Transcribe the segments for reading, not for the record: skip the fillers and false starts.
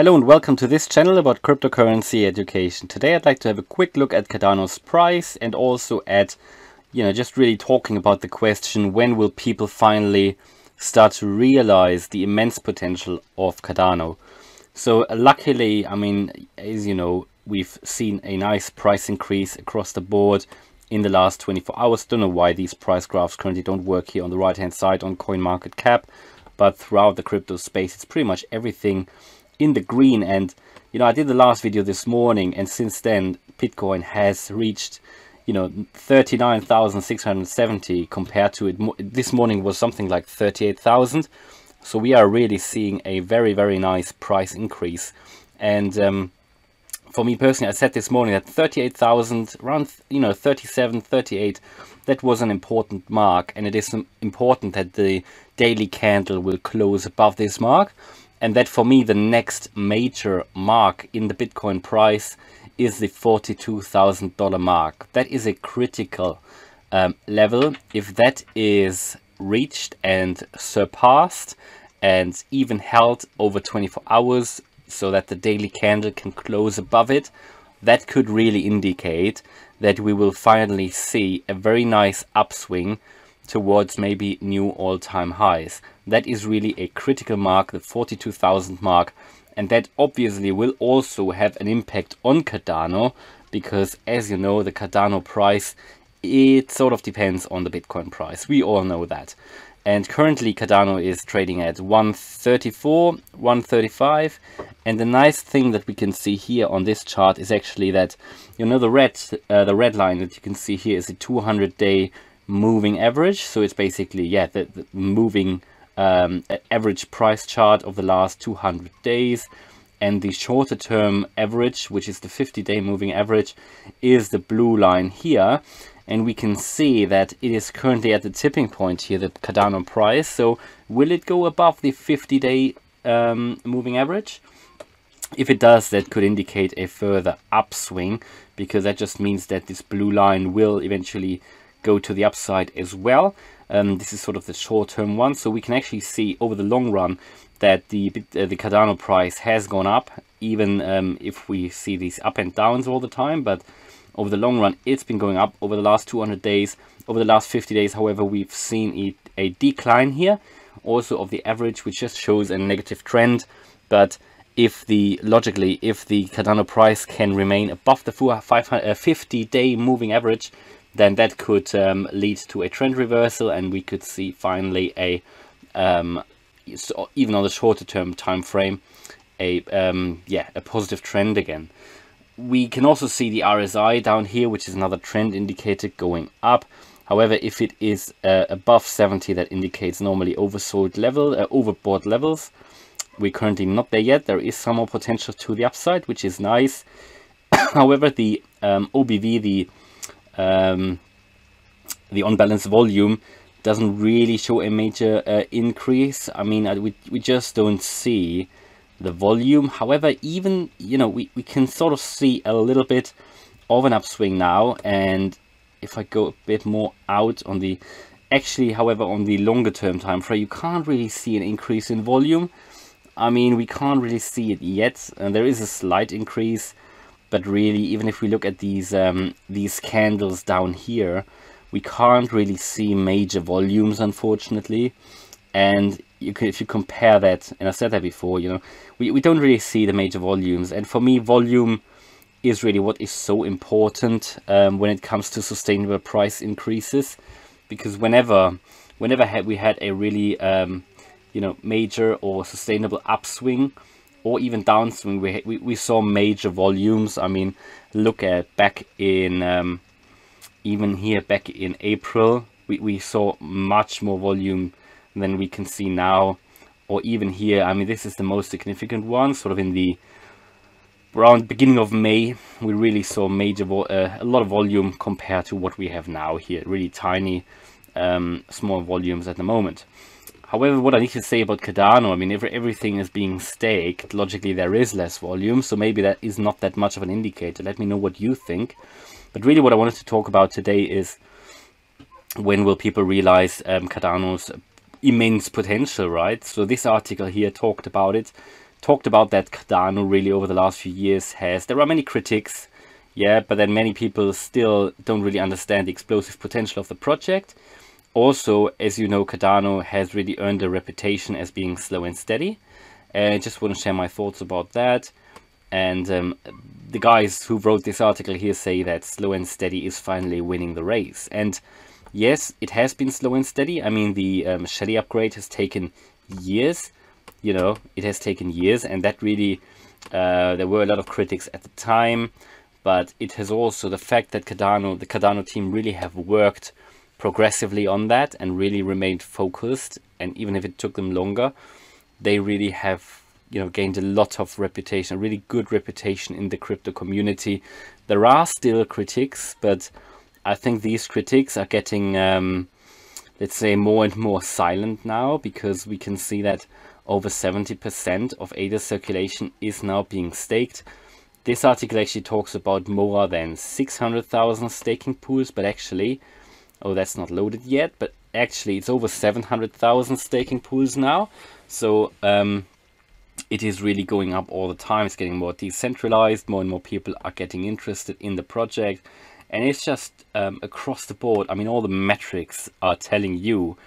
Hello and welcome to this channel about cryptocurrency education. Today I'd like to have a quick look at Cardano's price and also at, just really talking about the question, when will people finally start to realize the immense potential of Cardano? So luckily, as you know, we've seen a nice price increase across the board in the last 24 hours. Don't know why these price graphs currently don't work here on the right hand side on CoinMarketCap, but throughout the crypto space, it's pretty much everything in the green. And I did the last video this morning, and since then Bitcoin has reached 39,670 compared to it this morning was something like 38,000. So we are really seeing a very nice price increase. And for me personally, I said this morning that 38,000, around 37, 38, that was an important mark, and it is important that the daily candle will close above this mark. And that for me, the next major mark in the Bitcoin price is the $42,000 mark. That is a critical level. If that is reached and surpassed and even held over 24 hours so that the daily candle can close above it, that could really indicate that we will finally see a very nice upswing towards maybe new all-time highs. That is really a critical mark, the 42,000 mark, and that obviously will also have an impact on Cardano, because as you know, the Cardano price, it sort of depends on the Bitcoin price. We all know that. And currently Cardano is trading at 134, 135, and the nice thing that we can see here on this chart is actually that the red line that you can see here is a 200-day moving average. So it's basically the moving average price chart of the last 200 days, and the shorter term average, which is the 50-day moving average, is the blue line here. And we can see that it is currently at the tipping point here, the Cardano price. So will it go above the 50-day moving average? If it does, that could indicate a further upswing, because that just means that this blue line will eventually go to the upside as well. This is sort of the short-term one, so we can actually see over the long run that the Cardano price has gone up, even if we see these up and downs all the time. But over the long run, it's been going up over the last 200 days. Over the last 50 days, however, we've seen a decline here, also of the average, which just shows a negative trend. But logically, if the Cardano price can remain above the 50-day moving average, then that could lead to a trend reversal, and we could see finally even on the shorter term time frame, a positive trend again. We can also see the RSI down here, which is another trend indicator going up. However, if it is above 70, that indicates normally oversold level, overbought levels. We're currently not there yet. There is some more potential to the upside, which is nice. However, the OBV, the on-balance volume, doesn't really show a major increase. We just don't see the volume. However, even we can sort of see a little bit of an upswing now. And if I go a bit more out on the on the longer term time frame, you can't really see an increase in volume. We can't really see it yet, and there is a slight increase. But really, even if we look at these candles down here, we can't really see major volumes, unfortunately. And if you compare that, and I said that before, we don't really see the major volumes. And for me, volume is really what is so important when it comes to sustainable price increases. Because whenever we had a really major or sustainable upswing, or even downswing, we saw major volumes. Look at back in even here back in April, we saw much more volume than we can see now. Or even here, this is the most significant one, sort of in the around beginning of May, we really saw a lot of volume compared to what we have now here. Really tiny, small volumes at the moment. However, what I need to say about Cardano, if everything is being staked, logically there is less volume, so maybe that is not that much of an indicator. Let me know what you think. But really what I wanted to talk about today is, when will people realize Cardano's immense potential, right? So this article here talked about it. talked about that Cardano really over the last few years there are many critics, yeah, but then many people still don't really understand the explosive potential of the project. Also, as you know, Cardano has really earned a reputation as being slow and steady. And I just want to share my thoughts about that. And the guys who wrote this article here say that slow and steady is finally winning the race. And yes, it has been slow and steady. I mean, the Shelly upgrade has taken years. You know, it has taken years, and that really, there were a lot of critics at the time. But it has also the fact that the Cardano team really have worked progressively on that and really remained focused. And even if it took them longer, they really have, you know, gained a lot of reputation, a really good reputation in the crypto community. There are still critics, but I think these critics are getting, let's say, more and more silent now, because we can see that over 70% of ADA circulation is now being staked. This article actually talks about more than 600,000 staking pools, but actually, oh, that's not loaded yet, but actually it's over 700,000 staking pools now. So it is really going up all the time. It's getting more decentralized. More and more people are getting interested in the project. And it's just across the board. I mean, all the metrics are telling you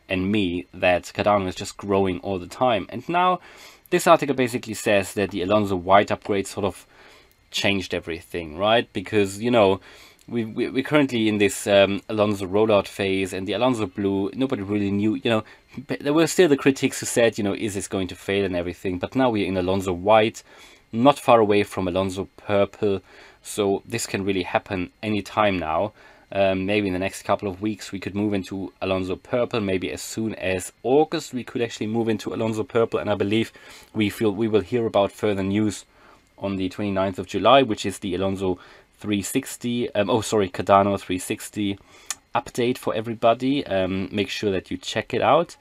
and me that Cardano is just growing all the time. And now this article basically says that the Alonzo White upgrade sort of changed everything, right? Because, you know, we're currently in this Alonzo rollout phase, and the Alonzo Blue, nobody really knew, you know, there were still the critics who said, you know, is this going to fail and everything, but now we're in Alonzo White, not far away from Alonzo Purple, so this can really happen anytime now. Maybe in the next couple of weeks we could move into Alonzo Purple, maybe as soon as August we could actually move into Alonzo Purple, and I believe we will hear about further news on the 29th of July, which is the Alonzo 360, Cardano 360 update for everybody. Make sure that you check it out.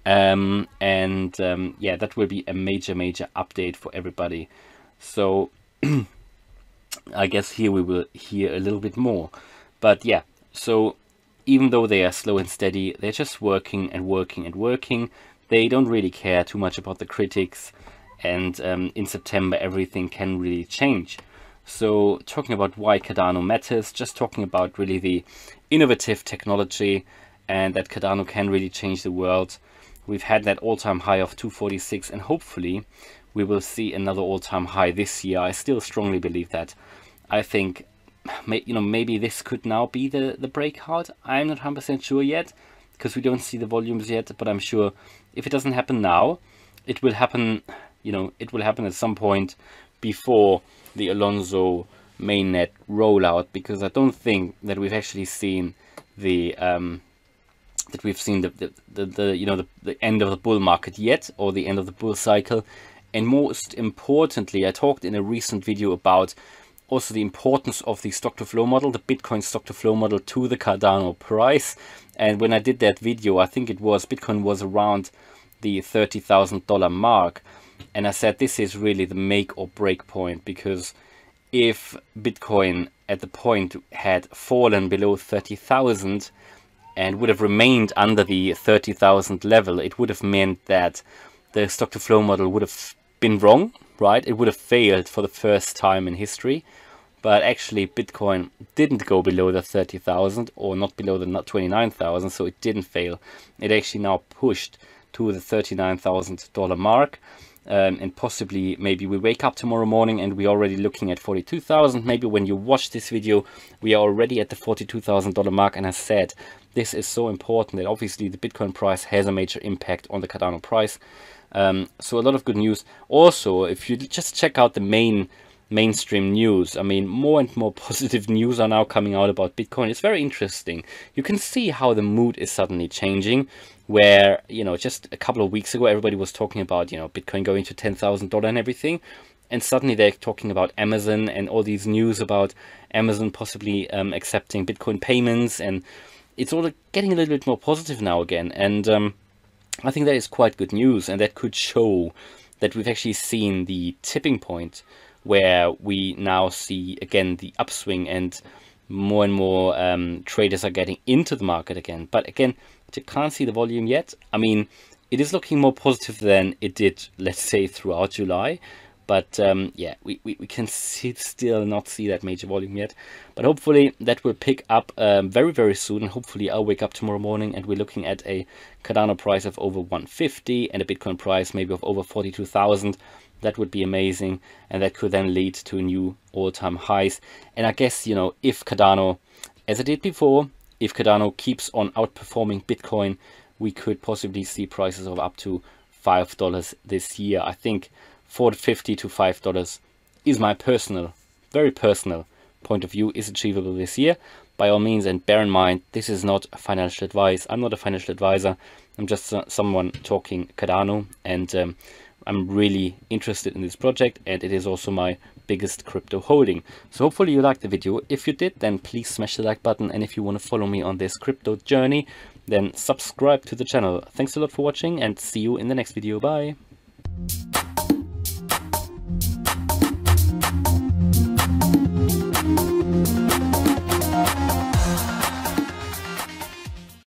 Yeah, that will be a major update for everybody. So I guess here we will hear a little bit more. But yeah, so even though they are slow and steady, they're just working and working and working. They don't really care too much about the critics. And in September, everything can really change. So talking about why Cardano matters, just talking about really the innovative technology and that Cardano can really change the world. We've had that all-time high of 246, and hopefully we will see another all-time high this year. I still strongly believe that. I think, you know, maybe this could now be the breakout. I'm not 100% sure yet, because we don't see the volumes yet, but I'm sure if it doesn't happen now, it will happen. You know, it will happen at some point before the Alonzo mainnet rollout, because I don't think that we've actually seen the the end of the bull market yet, or the end of the bull cycle. And most importantly, I talked in a recent video about also the importance of the stock to flow model, the Bitcoin stock to flow model, to the Cardano price. And when I did that video, I think it was Bitcoin was around the $30,000 mark. And I said this is really the make or break point, because if Bitcoin at the point had fallen below 30,000 and would have remained under the 30,000 level, it would have meant that the stock to flow model would have been wrong, right? It would have failed for the first time in history. But actually Bitcoin didn't go below the 30,000, or not below the 29,000, so it didn't fail. It actually now pushed to the $39,000 mark. And possibly maybe we wake up tomorrow morning and we're already looking at 42,000. Maybe when you watch this video, we are already at the $42,000 mark. And I said, this is so important that obviously the Bitcoin price has a major impact on the Cardano price. So a lot of good news. Also, if you just check out the mainstream news, I mean, more and more positive news are now coming out about Bitcoin. It's very interesting. You can see how the mood is suddenly changing, where, you know, just a couple of weeks ago, everybody was talking about, you know, Bitcoin going to $10,000 and everything. And suddenly they're talking about Amazon and all these news about Amazon possibly accepting Bitcoin payments. And it's all getting a little bit more positive now again. And I think that is quite good news. And that could show that we've actually seen the tipping point, where we now see again the upswing, and more traders are getting into the market again. But again, you can't see the volume yet. I mean, it is looking more positive than it did, let's say, throughout July. But yeah, we can still not see that major volume yet. But hopefully that will pick up very, very soon. And hopefully I'll wake up tomorrow morning and we're looking at a Cardano price of over 150 and a Bitcoin price maybe of over 42,000. That would be amazing. And that could then lead to new all-time highs. And I guess, you know, if Cardano, as it did before, if Cardano keeps on outperforming Bitcoin, we could possibly see prices of up to $5 this year. I think $4.50 to $5 is my personal, very personal point of view, is achievable this year by all means. And bear in mind, this is not financial advice. I'm not a financial advisor. I'm just someone talking Cardano, and I'm really interested in this project, and it is also my biggest crypto holding. So hopefully you liked the video. If you did, then please smash the like button, and if you want to follow me on this crypto journey, then subscribe to the channel. Thanks a lot for watching, and see you in the next video. Bye.